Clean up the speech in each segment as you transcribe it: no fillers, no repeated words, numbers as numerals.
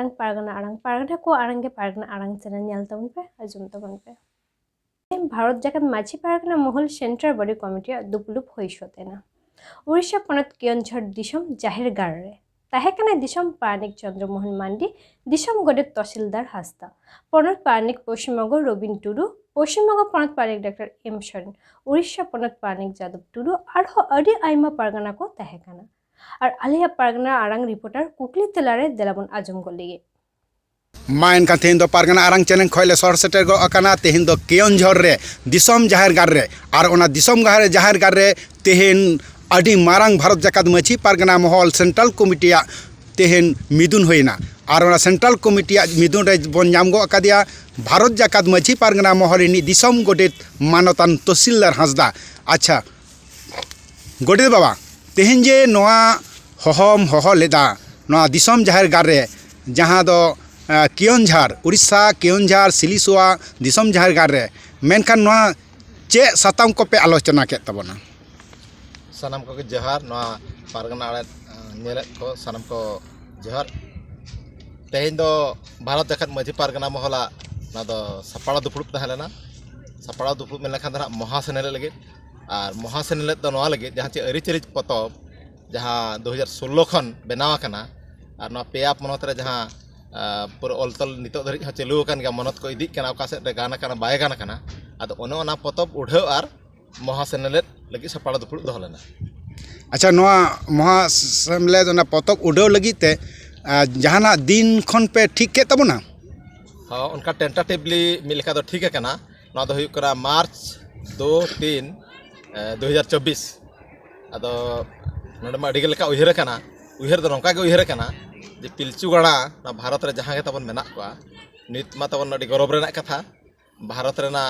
ᱢᱟᱨᱟᱝ ᱯᱟᱨᱜᱟᱱᱟ ᱠᱚ ᱟᱲᱟᱝ ᱜᱮ ᱯᱟᱨᱜᱟᱱᱟ ᱟᱲᱟᱝ ᱪᱮᱱᱮᱞ ᱧᱮᱞ ᱛᱟᱵᱚᱱ ᱯᱮ, ᱟᱸᱡᱚᱢ ᱛᱟᱵᱚᱱ ᱯᱮ। भारत जाकत माझी पारगना महल सेंट्रल बॉडी कमिटी दुपलुप हुई सोतेना उड़ीसा पनत केयोनझर दिसम जाहिर गार रे ताहेकाना दिसम पारनिक चंद्रमोहन मांडी दिसम गोडेत तहसीलदार हासदा पनत पारनिक पश्चिमबंग रबिन टुडू पश्चिमबंग पनत पारनिक डॉक्टर एम शरण उड़ीसा पनत पारनिक जादव टुडू आरहो अडी आइमा पारगना को ताहेकाना और आलिया पारगना आरंग रिपोर्टर कुकली तेलारे देलाबन आजम गोलिगे माइन का तेहिन दो पारगना आरंग चैनल खोले सर सेटर गो अकाना तेहिन दो केयोनझर रे दिसम जाहिर गार रे और ओना दिसम जाहिर गार रे तेहिन अडी मारंग भारत जाकात माझी पारगना महल सेंट्रल कमिटिया तेहिन मिदुन होइना और ओना सेंट्रल कमिटिया मिदुन रे बन नाम गो अकादिया भारत जाकात माझी पारगना महल इनी दिसम गोडेत मानतान तहसीलदार हासदा। अच्छा गोडेत बाबा तेहिन जे नोआ होहम होह लेदा नोआ दिसम जाहिर गार रे जहां दो केयोनझर उड़ीसा केयोनझर सिलिसुआ दिसम जाहिर गार रे मेनखान नोआ चे साताम को पे आलोचना के तबना सानाम को जहार नोआ पारगना आड़े नेले को सानाम को जहार तेहिन दो भारत जाकात माझी पारगना महला ना दो सपाड़ा दुपुड़ुप तहलेना सपाड़ा दुपुड़ुप मेन लखान दना महासेनेले लगे और महासेनेले दो नोआ लगे जहां चे अरिचरि पतब जहां 2016 खन बनावा कना और नोआ पेया पनत रे जहां पूरा अलतल नितो धरि चलू कान गया मनत को इदी कना ओका सेट रे गाना कना बाय गाना कना आदो ओने ओना पतब उढ़ाव और महासेनेलेद लगी सपाड़ा दुपुड़ दो लेना। अच्छा नोआ महासेनेलेद ओना पतब उढ़ाव लगी ते जहाना दिन खन पे ठीक के तबना हाँ उनका टेंटाटिवली मिलका दो ठीक है कना नोआ दो हुई करा मार्च 2-3 2024 आदो नोडे मा अडिगे लेका उहिर कना उहिर दो नोका के उहिर कना जे पिलचू गाड़ा ना भारत रे जहां के तबन मेना को नित मा तबन अडी गौरव रेना कथा भारत रेना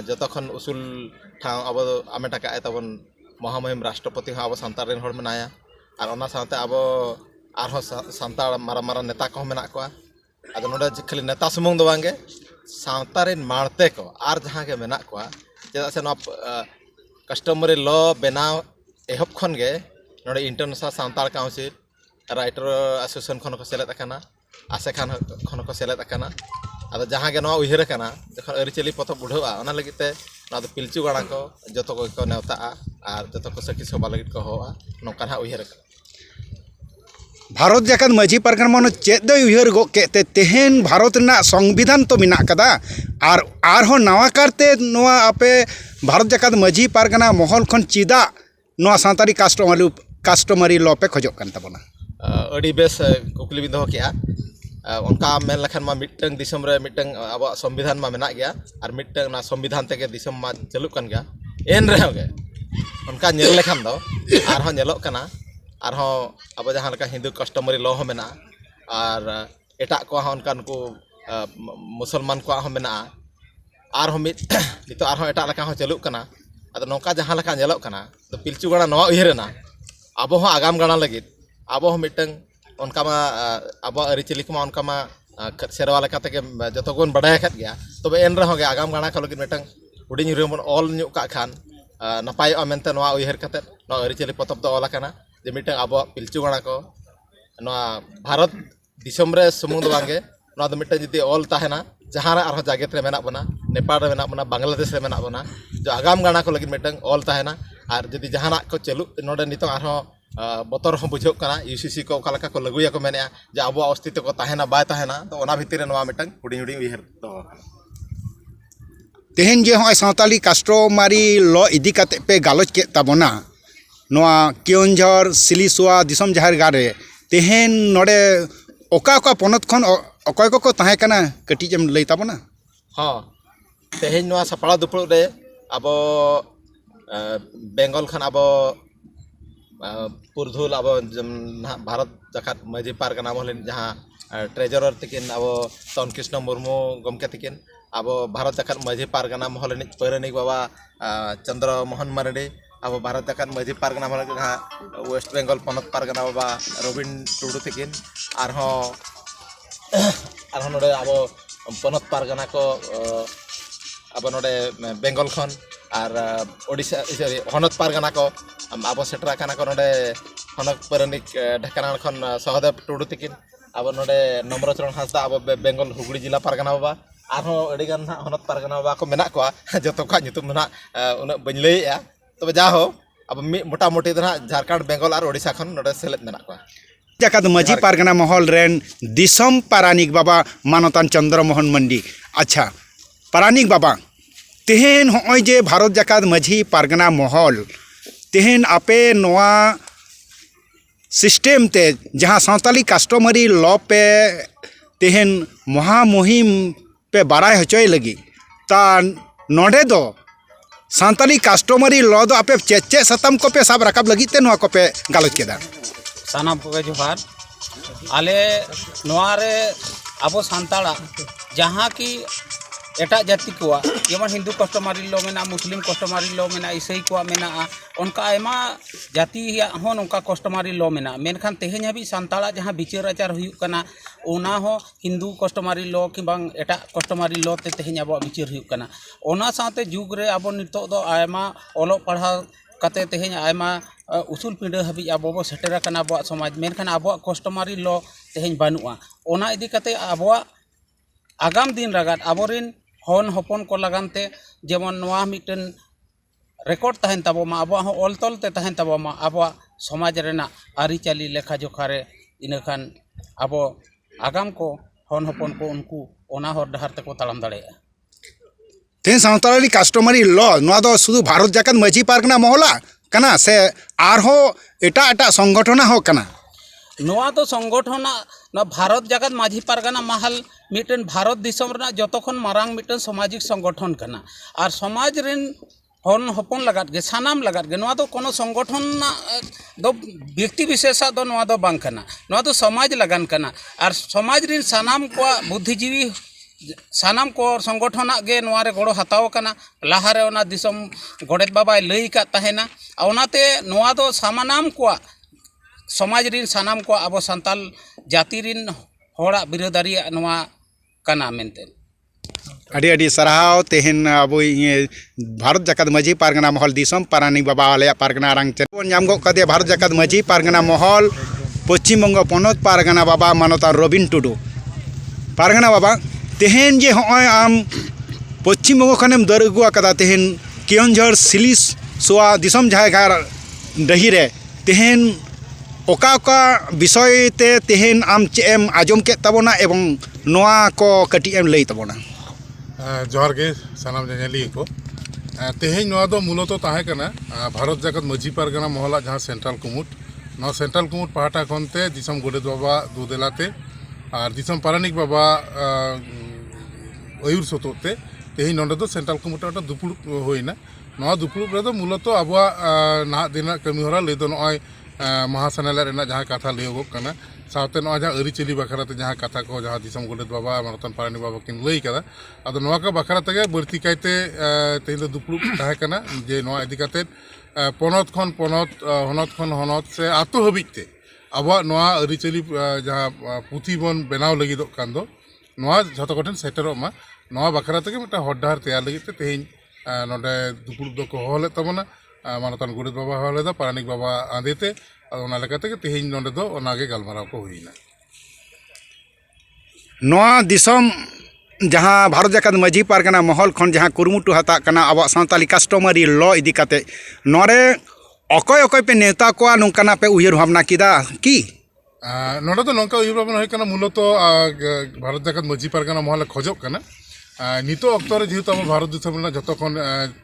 जतो खन उसूल ठाव अब आमेटा का तबन महामहिम राष्ट्रपति अब सांतार रेन हर मेनाया और ओना साथे अब आरहो सांतार मारा मारा नेता को मेना को आदो नोडे खाली नेता सुमुंग दो बांगे सांतार रेन मारते को आर जहां के मेना को चेदा से नो कस्टमरी लॉ बनाव एहब खन गे नोडे इंटरनेशनल सांतार काउंसिल राइटर एसोसिएशन खन को सेलेद अकाना आसे खान खन को सेलेद अकाना आदो जहां गे नो उहिर कना जखन अरिचली पतो बुढ़वा ओना लगिते ना दो पिलचू गाड़ा को जतो को नेवता और जतो को सखी सभा लगित को होआ नोका हा उहिर कना भारत जाकात माझी पारगना मन चेद दो उहिर गो के तेहेन भारत ना संविधान तो मिना कदा और आरहो नवा करते नोआ आपे भारत जाकात माझी पारगना महल खन चिदा नोआ सांतारी कास्टमरी लॉ पे खोजो कन तबना अड़ी बेस कुकली बिन दो किया उनका मेन लखन मा मिटंग दिसम रे मिटंग अब संविधान मा मेना गया और मिटंग ना संविधान तेगे दिसम मा चलु कन गया एन रहे होगे उनका नेल लखन दो आर हो नेलो कना आर हो अब जहां लका हिंदू कस्टमरी लॉ हो मेना और एटा को हो उनकान को मुसलमान को हो मेना आर हो मिट नितो आर हो एटा लका हो चलु कना अद नोका जहां लका नेलो कना तो पिलचू गाड़ा नवा उहिरेना अब हो आगाम गाड़ा लगित अब हो मिटंग उनका मा अब अरिचली को उनका मा सेरवा लेका तक जतो गोन बडाय खत गया तबे एन रहो गे आगाम गाना को लगित मिटंग हुडिंग रेमन ऑल न्यू का खान नपाय अमेनते नवा उहिर कते नो अरिचली पतब दो ऑल कना जे मिटंग अब पिलचू गाना को नवा भारत दिसम रे सुमुंग दो बांगे नवा दो मिटंग जदी ऑल ताहेना जहां रे आरो जागेत रे मेना बना नेपाल रे मेना बना बांग्लादेश रे मेना बना जो आगाम गाना को लगित मिटंग ऑल ताहेना और जदी जहां को चलु नोडे नितो आरो बतर हो बुझो कना यूसीसी को ओका लका को लगुया को मेने जे अब अस्तित्व को ताहेना बाय ताहेना तो ओना भितर नवा मिटंग हुडिंग हुडिंग उहिर दो तेहेन जे होय सावताली कास्टमरी लॉ इदी काते पे गालोच के तबना नोआ केयोनझर सिलिसुआ दिसम जाहिर गार रे तेहेन नोडे ओका ओका पनत खन अकय को ताहे कना कटी जम लई तबना हां तेहेन नोआ सपाड़ा दुपुड़ रे अब बेंगल खन अब पुरधुल अब भारत जाकात माझी पारगना महल जहां ट्रेजरर तकिन अब तन कृष्ण मुर्मू गमके तकिन अब भारत जाकात माझी पारगना महल पैरानिक बाबा चंद्रमोहन मारडी अब भारत जाकात माझी पारगना महल जहां वेस्ट बेंगल पनत पारगना बाबा रबिन टुडू तकिन आरहो नोडे अब पनत पारगना को अब नोडे बेंगल खन और ओडिशा हनत पारगना को अब सेटरा काना को नोडे हनक परनिक ढेकाना खन सहदेव टुडू तकिन abo node Nomrachरण Hasda abo Bengal Hugli Jila Pargana Baba arho adigan honot Pargana Baba ko menak ko joto ka nyutum na una bañ lay ya tobe jaho abo mota moti dana Jharkhand Bengal ar Odisha khon node selet menak ko jakat maji pargana mohol ren disom paranik baba manotan Chandramohan Mandi acha paranik baba tehen hoy je bharot jakat maji pargana mohol tehen ape noa system ते जहाँ सावताली customary law पे तेहन महामुहिम पे बाराय हचोय लगी ता नोडे दो सावताली customary law दो आपे चे सतम को पे साब रकाब लगी ते नोआ को पे गालच केदा सानाम को जोहार आले नोआरे अबो सांताड़ा जहाँ की एटा जाति को जेमन हिंदू कस्टमरी लो मेना मुस्लिम कस्टमरी लो मेना ईसाई को मेना उनका आयमा जाति हों उनका कस्टमरी लो मेना मेनखान तेहें हाबी सांताड़ा जहाँ बिचार आचार हुयुग कना ओना हो हिंदू कस्टमरी लो कि बांग एटा कस्टमरी लो ते तेहें अब बिचार हुयुग कना ओना साथे जुग रे अब नितो दो आयमा ओलो पढ़ा कते तेहें आयमा उसूल पीढ़ी हाबी अब बो सेटेर कना अब समाज मेनखान अब कस्टमरी लो तेहें बानुआ ओना इदी कते अब आगाम दिन रगात आबोरिन हन हपन को लगानते जेमन नोआ मिटन रेकर्ड तहन तबोमा अब ऑल तलते तहन तबोमा अब समाज रेना आरिचाली लेखा जोखा रे इनखान अब आगाम को हन हपन को उनको ओना हर डहार तक ताड़ाम दाड़ेया तेहन सावताली कस्टमरी लॉ नोआ दो शुधु भारत जाकात माजी पारगना मोहला कना से आरहो एटा एटा संगठन हो कना नोआ तो संगठन ना भारत जगत माझी पारगना महल मिटन भारत दिसम रना जतखन मारांग मिटन सामाजिक संगठन कना और समाज रिन हन हपन लगात गे सानाम लगात गे नोआ तो कोनो संगठन ना दो व्यक्ति विशेष दो नोआ दो बांग कना नोआ तो समाज लगान कना और समाज रिन सानाम को बुद्धिजीवी सानाम को संगठन गे नोआ रे गड़ो हताव कना लाहारे ओना दिसम गोडेत बाबाय लई का तहेना ओनाते नोआ दो सामानाम को समाज रिन सानाम को अब संताल जाति रिन होड़ा बिरादरी नोआ कना मेनते अड़ी अड़ी सराहाव तेहन अब भारत जाकात माजी पारगना महल दिसम पारानी बाबा आले पारगना आरांग चेन नाम गो कदे भारत जाकात माजी पारगना महल पश्चिम बंग पनत पारगना बाबा मानता रबिन टुडू पारगना बाबा तेहन जे होय आम पश्चिम बंग खनेम दर अगु आकदा तेहन केओनझर सिलिस सोआ दिसम जायगार डही रे तेहन ओका ओका विषय ते तेहन आम चेम आजम के तबोना एवं नोआ को कटी एम लई तबोना जोहार गे सानाम जेनेली को तेहें नोआ दो मूलत ताहे कना भारत जाकात माजी पारगना महला जहाँ सेंट्रल कुमुट नोआ सेंट्रल कुमुट पाहटा खनते दिसम गोडेत बाबा दुदेलाते और दिसम पारानिक बाबा अयुर सतोते तेहें नोडे दो सेंट्रल कुमुट दुपुड़ होइना नोआ दुपुड़ रे दो मूलत आबवा ना दिन कमी हरा ले दो नोय महासेनालय रेना जहाँ कथा लैगोग कना सावते नोआ जहाँ अरिचली बखराते जहाँ कथा को जहाँ दिसम गोडेत बाबा मानतन पारानी बाबा किन लई कदा आदो नोआ का बखरा तगे बर्ती कायते तेहें दो दुपुड़ ताहे कना जे नोआ इदी काते पनत खन पनत हनत खन हनत से आतो हबिते अब नोआ अरिचली जहाँ पुथी बन बनाव लगिदो कान दो नोआ झतो कोठेन सेटेरो मा नोआ बखरा तगे मिटा हड्डार तैयार लगिते तेहें नोडे दुपुड़ दो को होले तबना मानतन गोडेत बाबा होले दा पारानिक बाबा आंदेते ओना लेकाते तेहें नोडे दो ओनागे गालमाराव को हुईना नोआ दिसम जहाँ भारत जाकात माजी पारगना महल खन जहाँ कुरुमुटु हता कना अब सावताली कस्टमरी लॉ इदी काते नोरे अकय अकय पे नेता को नोंकाना पे उयर भावना किदा की नोडे दो नोंका उयर भावना होय कना मूलत भारत जाकात माजी पारगना महल खोजो कना नितो अक्तरे जेहेतु अब भारत दिसम रेना जतो खन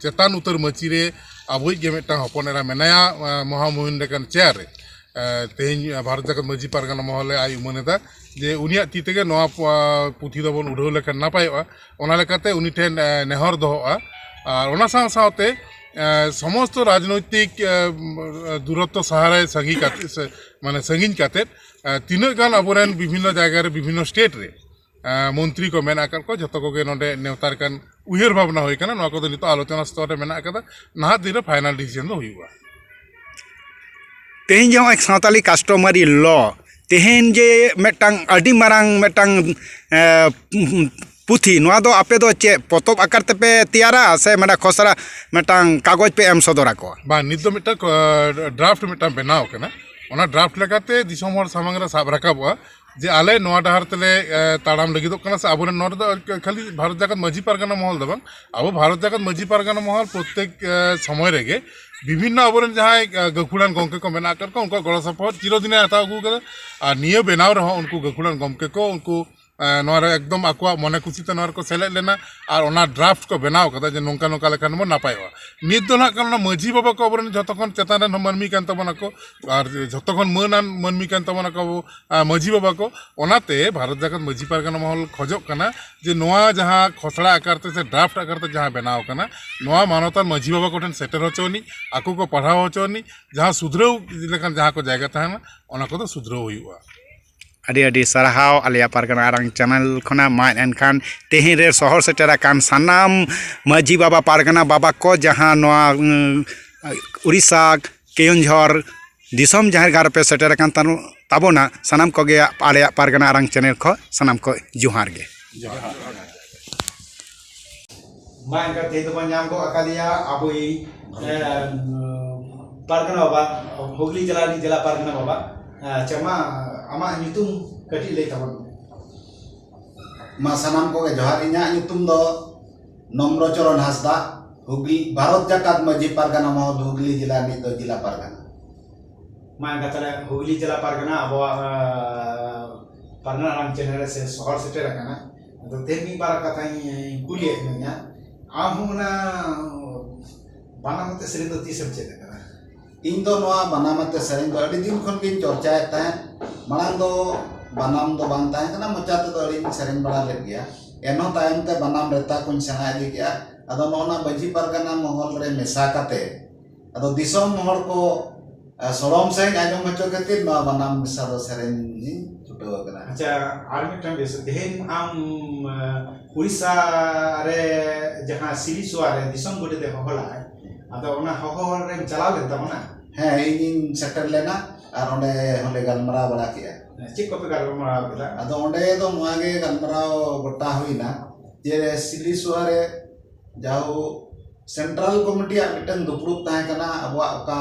चेतान उतर मची रे आबोई गे मिटटां हपनेरा मेनाया महामुहिन लेकान चेयर रे तेहें भारत जाकात माजी पारगना महले आय उमानेदा जे उनिया ती तेगे नोआ पुथी दो बन उड़ाव लेखान नापायोआ ओना लेकाते उनी ठेन नेहर दोहोआ और ओना साव सावते समस्त राजनैतिक दूरत्व सहारे संगी काते माने संगिन काते तीना गान अबोरेन विभिन्न जायगा रे विभिन्न स्टेट रे मंत्री को मेना कर को जतो को नोडे नेवतार कान उयर भावना होय कना नोआ को दो नितो आलोचना स्तर रे मेना कदा नाहा दिन फाइनल डिसीजन दो हुईवा तेहन जो एक सावताली कस्टमरी लॉ तेहन जे मेटांग अडी मारांग मेटांग पुथी नोआ दो आपे दो चे पोतब आकार तेपे तैयारा से मेडा खसरा मेटांग कागज पे एम सदरा को बा नित दो मिटा ड्राफ्ट मिटा बनाव कना ओना ड्राफ्ट लेकाते दिसम हर सामांग रे साब राकाबवा जे आले नोआ डहार तेले ताड़ाम लगिदोग कना से आबोरे नोर दो खाली भारत जाकत मजी पारगाना महल दो बांग अब भारत जाकत मजी पारगाना महल प्रत्येक समय रेगे विभिन्न आबोरेन जहां गखुड़ान गमके को मेना कर को उनको गड़ो सपोर्ट चिरदिने हता अगु कदा आ निये बेनाव रहो उनको गखुड़ान गमके को उनको एकदम आकुआ मने खुशीते को सेलेद लेना और ओना ड्राफ्ट को बनाव कदा जे नोंका नोंका लेखान बो नापायवा नित दो ना कारण मजी बाबा को अबरन जतखन चेतान रेन मानमी कान तबना को और जतखन मानान मानमी कान तबना को मजी बाबा को ओनाते भारत जाकत मजी पारगाना महल खोजो कना जे नोआ जहां खसड़ा आकारते से ड्राफ्ट आकारते जहां बनाव कना नोआ मानवतान मजी बाबा को ठन सेटर होचोनी आको को पढ़ाव होचोनी जहां सुधराव लेखान जहां को जायगा ताहना ओना को तो सुधराव हुआ ᱟᱹᱰᱤ ᱟᱹᱰᱤ ᱥᱟᱨᱦᱟᱣ ᱟᱞᱮᱭᱟᱜ ᱯᱟᱨᱜᱟᱱᱟ ᱟᱨᱟᱝ ᱪᱮᱱᱮᱞ ᱠᱷᱚᱱᱟᱜ ᱢᱟ ᱮᱱᱠᱷᱟᱱ ᱛᱮᱦᱮᱧ ᱨᱮ ᱥᱚᱦᱚᱨ ᱥᱮᱴᱮᱨ ᱟᱠᱟᱱ ᱥᱟᱱᱟᱢ ᱢᱟᱹᱡᱷᱤ ᱵᱟᱵᱟ ᱯᱟᱨᱜᱟᱱᱟ ᱵᱟᱵᱟ ᱠᱚ ᱡᱟᱦᱟᱸ ᱱᱚᱣᱟ ᱩᱲᱤᱥᱥᱟ ᱠᱮᱭᱚᱱᱡᱷᱚᱨ ᱫᱤᱥᱚᱢ ᱡᱟᱦᱮᱨ ᱜᱟᱲ ᱨᱮᱯᱮ ᱥᱮᱴᱮᱨ ᱟᱠᱟᱱ ᱛᱟᱵᱚᱱᱟ ᱥᱟᱱᱟᱢ ᱠᱚᱜᱮ ᱟᱞᱮᱭᱟᱜ ᱯᱟᱨᱜᱟᱱᱟ ᱟᱨᱟᱝ ᱪᱮᱱᱮᱞ ᱠᱷᱚᱱ ᱥᱟᱱᱟᱢ ᱠᱚ ᱡᱚᱦᱟᱨ ᱜᱮ मा इनका तेज बन जाम को अकालिया अबुई पारगना बाबा हुगली जिला पारगना बाबा चमा आमा nyutum कटी ले तबन मा सनाम को जोहार इन्या nyutum दो नम्रचरण हासदा हुगली भारत जाकत मजी पारगना महल हुगली जिला नि दो जिला पारगना मा इनका तले हुगली जिला पारगना अब पारगना राम चैनल से शहर से टेरा कना तो तेमी बार कथा कुलिए नया आहुना बानामते सरी दो तीसम चेत कना इन दो नोआ बनामते सरिन दो अडी दिन खन गिन चर्चाए ताहे मांग दो बनाम दो बांग ताहे कना मचाते दो अडी सरिन बड़ा ले गया एनो टाइम ते बनाम रेता कुन सेना दि गया अदो नोना मजी पारगना महल रे मेसा काते अदो दिसोम महल को सोलम से आजम हचो केतिर नोआ बनाम मेसा दो सरिन नि छुटो कना अच्छा आर्मी टाइम बेस देहन आम उड़ीसा रे जहां सिली सुआरे दिसोम गोटे दे होला अदो ओना होहर रे चला ले तमना है इन सेटल लेना और ओंडे होले गलमरा बड़ा किया चेक को पे गलमरा केदा अदो ओंडे तो नोआगे गलमरा गोटा हुईना जे सिली सुआरे जाओ सेंट्रल कमिटी मिटन दुपड़ुप ताहे कना अबवा ओका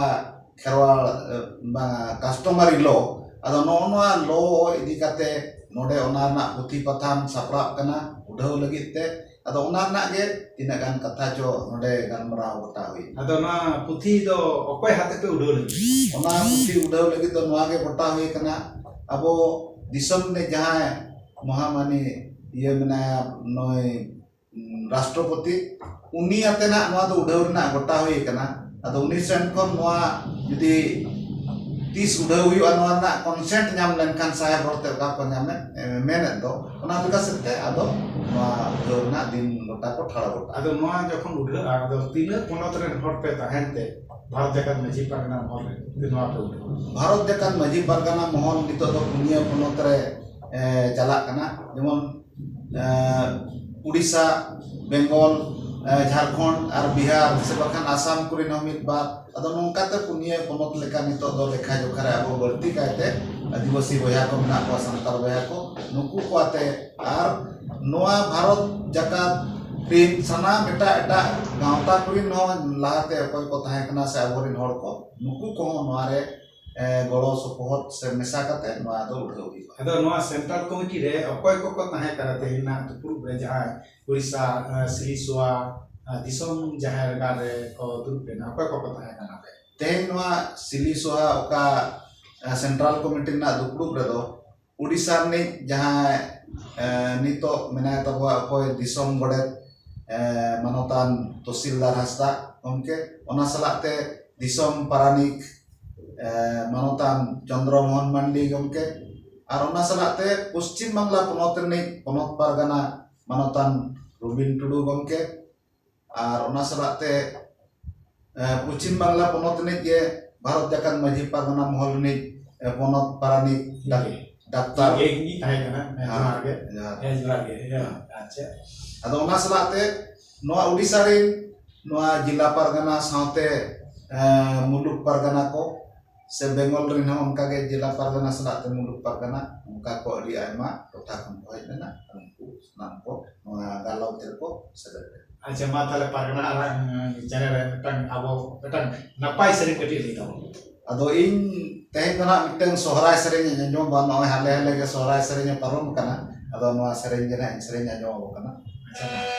खेरवाल कस्टमरी लो अदो नोआ लो इदी काते नोडे ओना ना पुथी पथाम सापराब कना उठाव लगित ते अदो ओना ना गे तिना गान कथा जो नोडे गलमरा गोटा हुई अदो ना पुथी दो ओकोय हाते पे उडो लगी ओना पुथी उठाव लगित तो नोआगे गोटा हुई कना अबो दिसम ने जहां महामानी ये मना नोय राष्ट्रपति उनी आतेना नोआ दो उडाव ना गोटा हुई कना अदो उनी सेन कोन नोआ जदी 30 उडाव हुई नोआ ना कंसेंट नाम लेनखान साहेब होते का को नाम मेने दो ओना लगा सकते अदो नोआ उडाव ना दिन गोटा को ठाड़ा गोटा अदो नोआ जखन उडो अदो तीन पोनत रे हट पे ताहेनते भारत जाकत मजी पारगना महल रे नोआ पे उडो भारत जाकत मजी पारगना महल नितो दो पुनिया पोनत रे चला कना जेमन उड़ीसा बेंगल झारखंड और बिहार से बखान आसाम कुरिन मित बार अदो नोंकाते पुनिया पोनत लेका नितो दो लेखा जोखा रे अब बर्ती कायते आदिवासी बया को ना को संताल बया को नुकु कोते और नोआ भारत जाकत तीन सना एटा एटा गांवता कुरिन हो लाते अकोय को ताहे कना से अबोरिन हर को नुकु को नोआ रे गड़ो सपोहत से मेसा काते नोआ दो उठाव हुई अदो नोआ सेंट्रल कमिटी रे अकोय को ताहे करते हिना तुपुर रे जहां उड़ीसा सिलीसुआ दिसोम जहां गार रे को दुरुप ना अकोय को ताहे कना पे तेन नोआ सिलीसुआ ओका सेंट्रल कमिटी ना दुपुर रे दो उड़ीसा ने जहां नितो मेना तबवा अकोय दिसोम गड़े मानवतान तहसीलदार हासदा उनके ओना सलाते दिसोम पारानिक मानवतान चंद्रमोहन मांडी गमके और ओना सलाते पश्चिम बांग्ला पोनत रे पोनत पारगाना मानवतान रुबिन टुडू गमके और ओना सलाते पश्चिम बांग्ला पोनत ने के भारत जाकत मजी पारगाना महल ने पोनत पारानिक डाक्टर ये ही ताहे कना आगे जोहार गे अच्छा अदो ओना सलाते नोआ उड़ीसा रे नोआ जिला पारगाना साथे मुलुक पारगाना को से बेंगल रे उनका के जिला पारगाना सलाते मुलुक पारगाना उनका को अड़ी आयमा टोठा खन होय लेना उनको नाम को नोआ गालाव तेर को सदर अच्छा मा ताले पारगना चैनल रे मिटन आबो मिटन नपाय सरी कटी ले ताबो ado ᱤᱧ ᱛᱮᱦᱮᱧ ᱫᱚ ᱱᱟᱜ ᱢᱤᱫᱴᱟᱝ ᱥᱚᱦᱨᱟᱭ ᱥᱮᱨᱮᱧ ᱟᱸᱡᱚᱢ ᱵᱟ ᱱᱚᱜᱼᱚᱭ ᱦᱟᱞᱮ ᱜᱮ ᱥᱚᱦᱨᱟᱭ ᱥᱮᱨᱮᱧ ᱯᱟᱨᱚᱢ ᱟᱠᱟᱱᱟ ᱟᱫᱚ ᱱᱚᱣᱟ ᱥᱮᱨᱮᱧ ᱜᱮ ᱱᱟᱜ ᱥᱮᱨᱮᱧ ᱟᱸᱡᱚᱢ ᱟᱵᱚ ᱠᱟᱱᱟ ᱟᱪᱪᱷᱟ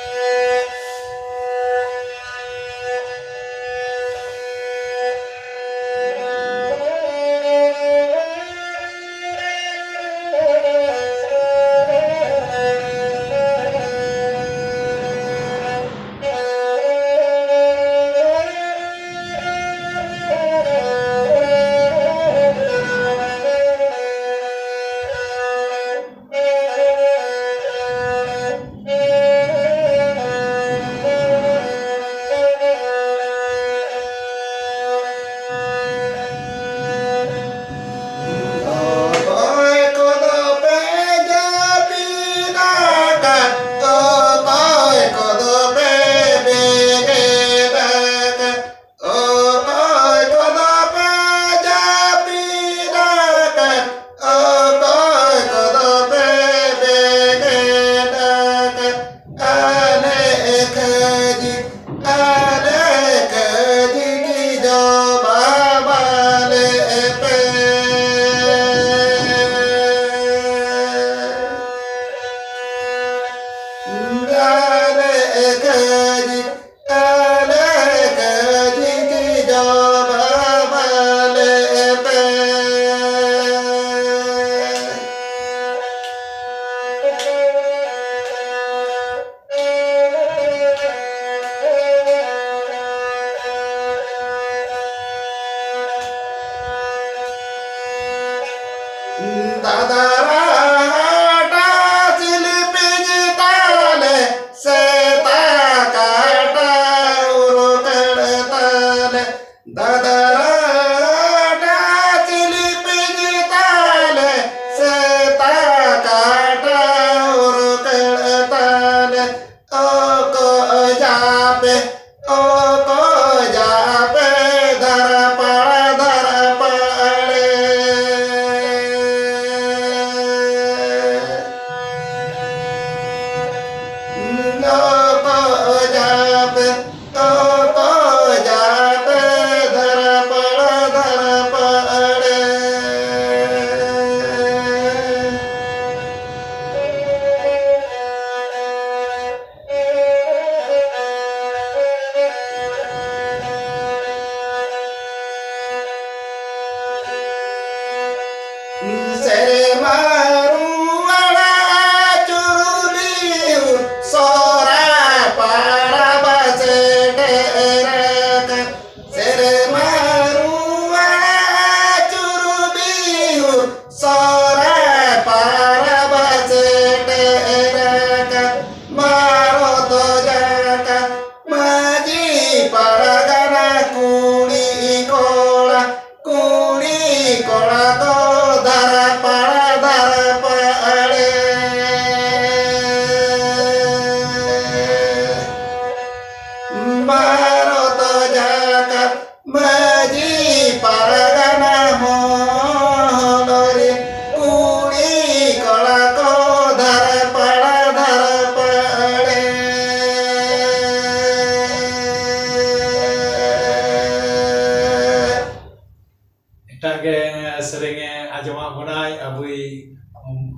serenge ajama bonai abui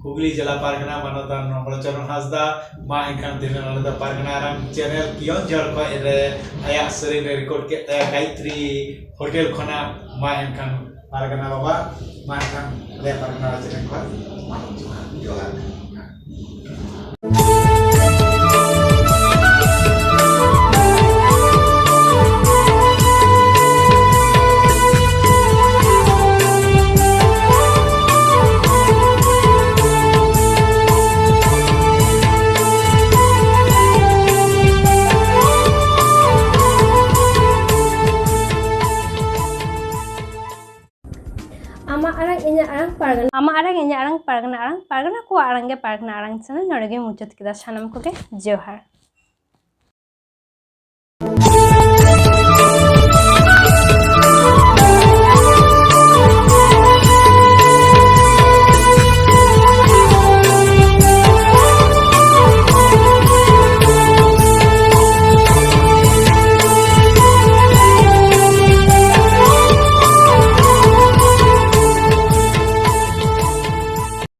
Hugli Jala Pargana Manotan Balacharan Hasda ma ikan tinan alada Pargana ram channel kion jor ko ere ayak sering record ke Gayatri hotel khona ma ikan Pargana baba ma ikan le Pargana channel ko manam johar Ama arang inya arang pargana ko arang ge pargana arang channel nore ge muchat kida sanam ko ge johar.